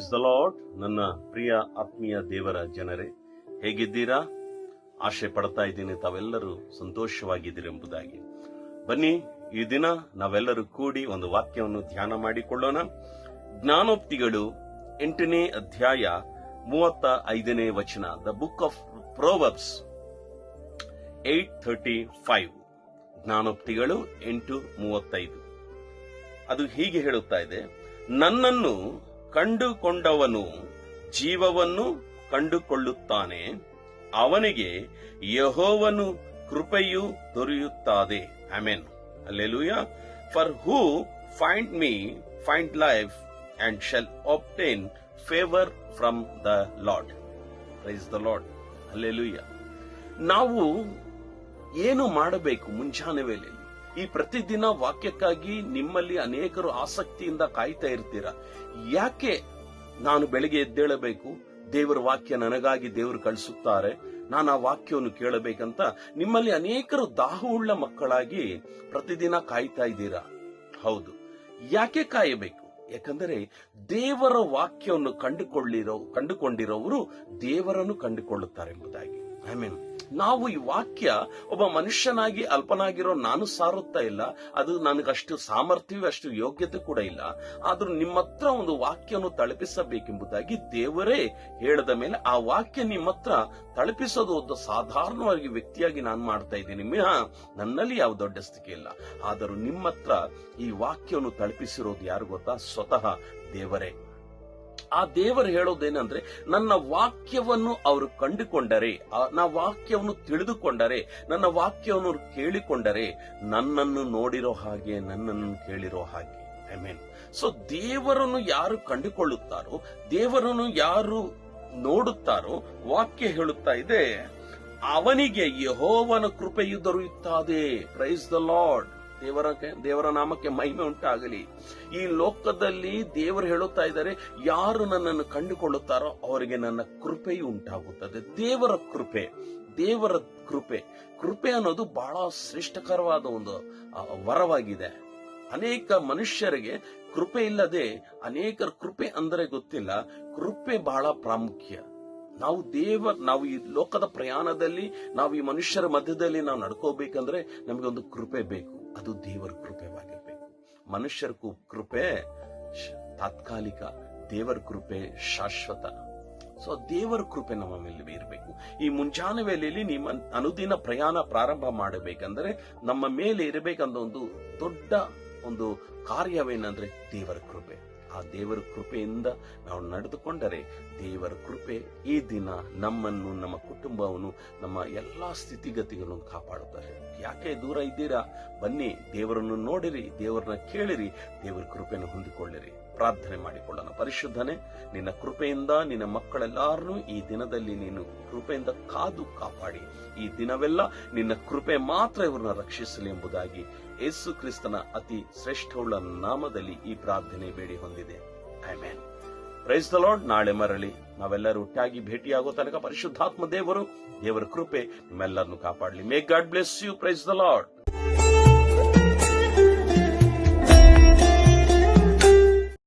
Price the lord. ನನ್ನ ಪ್ರಿಯ ಆತ್ಮೀಯ ದೇವರ ಜನರೇ, ಹೇಗಿದ್ದೀರಾ? ಆಶೆ ಪಡ್ತಾ ಇದ್ದೀನಿ ತಾವೆಲ್ಲರೂ ಸಂತೋಷವಾಗಿದ್ದೀರಿ ಎಂಬುದಾಗಿ. ಬನ್ನಿ, ಈ ದಿನ ನಾವೆಲ್ಲರೂ ಕೂಡಿ ಒಂದು ವಾಕ್ಯವನ್ನು ಧ್ಯಾನ ಮಾಡಿಕೊಳ್ಳೋಣ. ಜ್ಞಾನೋಕ್ತಿಗಳು 8ನೇ ಅಧ್ಯಾಯ 35ನೇ ವಚನ. The book of proverbs 8:35. ಜ್ಞಾನೋಕ್ತಿಗಳು 8:35. ಅದು ಹೀಗೆ ಹೇಳುತ್ತಾ ಇದೆ: ನನ್ನನ್ನು ಕಂಡುಕೊಂಡವನು ಜೀವವನ್ನು ಕಂಡುಕೊಳ್ಳುತ್ತಾನೆ, ಅವನಿಗೆ ಯೆಹೋವನು ಕೃಪೆಯು ದೊರೆಯುತ್ತದೆ. Amen. Hallelujah. For who find me find life and shall obtain favour from the lord. Praise the lord. Hallelujah. ನಾವು ಏನು ಮಾಡಬೇಕು? ಮುಂಜಾನೆ ವೇಳೆಯಲ್ಲಿ ಈ ಪ್ರತಿದಿನ ವಾಕ್ಯಕ್ಕಾಗಿ ನಿಮ್ಮಲ್ಲಿ ಅನೇಕರು ಆಸಕ್ತಿಯಿಂದ ಕಾಯ್ತಾ ಇರ್ತೀರಾ. ಯಾಕೆ ನಾನು ಬೆಳಿಗ್ಗೆ ಎದ್ದೇಳಬೇಕು? ದೇವರ ವಾಕ್ಯ ನನಗಾಗಿ ದೇವರು ಕಳಿಸುತ್ತಾರೆ, ನಾನು ಆ ವಾಕ್ಯವನ್ನು ಕೇಳಬೇಕಂತ ನಿಮ್ಮಲ್ಲಿ ಅನೇಕರು ದಾಹವುಳ್ಳ ಮಕ್ಕಳಾಗಿ ಪ್ರತಿದಿನ ಕಾಯ್ತಾ ಇದ್ದೀರಾ. ಹೌದು. ಯಾಕೆ ಕಾಯಬೇಕು? ಯಾಕಂದರೆ ದೇವರ ವಾಕ್ಯವನ್ನು ಕಂಡುಕೊಂಡಿರೋರು ದೇವರನ್ನು ಕಂಡುಕೊಳ್ಳುತ್ತಾರೆ ಎಂಬುದಾಗಿ. ಐ ಮೀನ್, ನಾವು ಈ ವಾಕ್ಯ ಒಬ್ಬ ಮನುಷ್ಯನಾಗಿ ಅಲ್ಪನಾಗಿರೋ ನಾನು ಸಾರುತ್ತಾ ಇಲ್ಲ, ಅದು ನನಗಷ್ಟು ಸಾಮರ್ಥ್ಯವೇ ಅಷ್ಟು ಯೋಗ್ಯತೆ ಕೂಡ ಇಲ್ಲ. ಆದ್ರೂ ನಿಮ್ಮ ಹತ್ರ ಒಂದು ವಾಕ್ಯವನ್ನು ತಲುಪಿಸಬೇಕೆಂಬುದಾಗಿ ದೇವರೇ ಹೇಳದ ಮೇಲೆ ಆ ವಾಕ್ಯ ನಿಮ್ಮ ಹತ್ರ ತಲುಪಿಸೋದು ಒಂದು ಸಾಧಾರಣವಾಗಿ ವ್ಯಕ್ತಿಯಾಗಿ ನಾನು ಮಾಡ್ತಾ ಇದ್ದೀನಿ. ನನ್ನಲ್ಲಿ ಯಾವ ದೊಡ್ಡ ಸ್ಥಿತಿ ಇಲ್ಲ. ಆದರೂ ನಿಮ್ಮ ಹತ್ರ ಈ ವಾಕ್ಯವನ್ನು ತಲುಪಿಸಿರೋದು ಯಾರು ಗೊತ್ತಾ? ಸ್ವತಃ ದೇವರೇ. ಆ ದೇವರು ಹೇಳೋದೇನಂದ್ರೆ, ನನ್ನ ವಾಕ್ಯವನ್ನು ಅವರು ಕಂಡುಕೊಂಡರೆ, ನಾ ವಾಕ್ಯವನ್ನು ತಿಳಿದುಕೊಂಡರೆ, ನನ್ನ ವಾಕ್ಯವನ್ನು ಕೇಳಿಕೊಂಡರೆ, ನನ್ನನ್ನು ನೋಡಿರೋ ಹಾಗೆ, ನನ್ನನ್ನು ಕೇಳಿರೋ ಹಾಗೆ. ಐ ಮೀನ್, ಸೊ ದೇವರನ್ನು ಯಾರು ಕಂಡುಕೊಳ್ಳುತ್ತಾರೋ, ದೇವರನ್ನು ಯಾರು ನೋಡುತ್ತಾರೋ, ವಾಕ್ಯ ಹೇಳುತ್ತಾ ಇದೆ, ಅವನಿಗೆ ಯೆಹೋವನ ಕೃಪೆಯು ದೊರೆಯುತ್ತದೆ. Price the lord. ದೇವರ ನಾಮಕ್ಕೆ ಮಹಿಮೆ ಉಂಟಾಗಲಿ. ಈ ಲೋಕದಲ್ಲಿ ದೇವರು ಹೇಳುತ್ತಾ ಇದ್ದಾರೆ, ಯಾರು ನನ್ನನ್ನು ಕಂಡುಕೊಳ್ಳುತ್ತಾರೋ ಅವರಿಗೆ ನನ್ನ ಕೃಪೆಯು ಉಂಟಾಗುತ್ತದೆ. ದೇವರ ಕೃಪೆ, ದೇವರ ಕೃಪೆ ಅನ್ನೋದು ಬಹಳ ಶ್ರೇಷ್ಠಕರವಾದ ಒಂದು ವರವಾಗಿದೆ. ಅನೇಕ ಮನುಷ್ಯರಿಗೆ ಕೃಪೆ ಇಲ್ಲದೆ, ಅನೇಕರ ಕೃಪೆ ಅಂದರೆ ಗೊತ್ತಿಲ್ಲ. ಕೃಪೆ ಬಹಳ ಪ್ರಾಮುಖ್ಯ. ನಾವು ಈ ಲೋಕದ ಪ್ರಯಾಣದಲ್ಲಿ, ನಾವು ಈ ಮನುಷ್ಯರ ಮಧ್ಯದಲ್ಲಿ ನಾವು ನಡ್ಕೋಬೇಕಂದ್ರೆ ನಮಗೆ ಒಂದು ಕೃಪೆ ಬೇಕು. ಅದು ದೇವರ ಕೃಪೆವಾಗಿರ್ಬೇಕು. ಮನುಷ್ಯರ ಕೃಪೆ ತಾತ್ಕಾಲಿಕ, ದೇವರ ಕೃಪೆ ಶಾಶ್ವತ. ಸೊ ದೇವರ ಕೃಪೆ ನಮ್ಮ ಮೇಲೆ ಇರಬೇಕು. ಈ ಮುಂಜಾನೆ ವೇಳೆಯಲ್ಲಿ ನಿಮ್ಮ ಅನುದಿನ ಪ್ರಯಾಣ ಪ್ರಾರಂಭ ಮಾಡಬೇಕಂದ್ರೆ ನಮ್ಮ ಮೇಲೆ ಇರಬೇಕಂದ ಒಂದು ದೊಡ್ಡ ಒಂದು ಕಾರ್ಯವೇನಂದ್ರೆ ದೇವರ ಕೃಪೆ. ಆ ದೇವರ ಕೃಪೆಯಿಂದ ನಾವು ನಡೆದುಕೊಂಡರೆ ದೇವರ ಕೃಪೆ ಈ ದಿನ ನಮ್ಮನ್ನು, ನಮ್ಮ ಕುಟುಂಬವನ್ನು, ನಮ್ಮ ಎಲ್ಲಾ ಸ್ಥಿತಿಗತಿಗಳನ್ನು ಕಾಪಾಡುತ್ತಾರೆ. ಯಾಕೆ ದೂರ ಇದ್ದೀರಾ? ಬನ್ನಿ, ದೇವರನ್ನು ನೋಡಿರಿ, ದೇವರನ್ನ ಕೇಳಿರಿ, ದೇವರ ಕೃಪೆಯನ್ನು ಹೊಂದಿಕೊಳ್ಳಿರಿ. ಪ್ರಾರ್ಥನೆ ಮಾಡಿಕೊಳ್ಳೋಣ. ಪರಿಶುದ್ಧನೇ, ನಿನ್ನ ಕೃಪೆಯಿಂದ ನಿನ್ನ ಮಕ್ಕಳೆಲ್ಲರನ್ನೂ ಈ ದಿನದಲ್ಲಿ ನೀನು ಕೃಪೆಯಿಂದ ಕಾಪಾಡಿ, ಈ ದಿನವೆಲ್ಲ ನಿನ್ನ ಕೃಪೆ ಮಾತ್ರ ಇವರನ್ನ ರಕ್ಷಿಸಲಿ ಎಂಬುದಾಗಿ ಯೇಸು ಕ್ರಿಸ್ತನ ಅತಿ ಶ್ರೇಷ್ಠವುಳ್ಳ ನಾಮದಲ್ಲಿ ಈ ಪ್ರಾರ್ಥನೆ ಬೇಡಿ ಹೊಂದಿದೆ. ಆಮೆನ್. Price the lord. ನಾಳೆ ಮರಳಿ ನಾವೆಲ್ಲರೂ ಒಟ್ಟಾಗಿ ಭೇಟಿಯಾಗೋ ತನಕ ಪರಿಶುದ್ಧಾತ್ಮ ದೇವರ ಕೃಪೆ ನಿಮ್ಮೆಲ್ಲರನ್ನು ಕಾಪಾಡಲಿ. May God bless you. Praise the lord.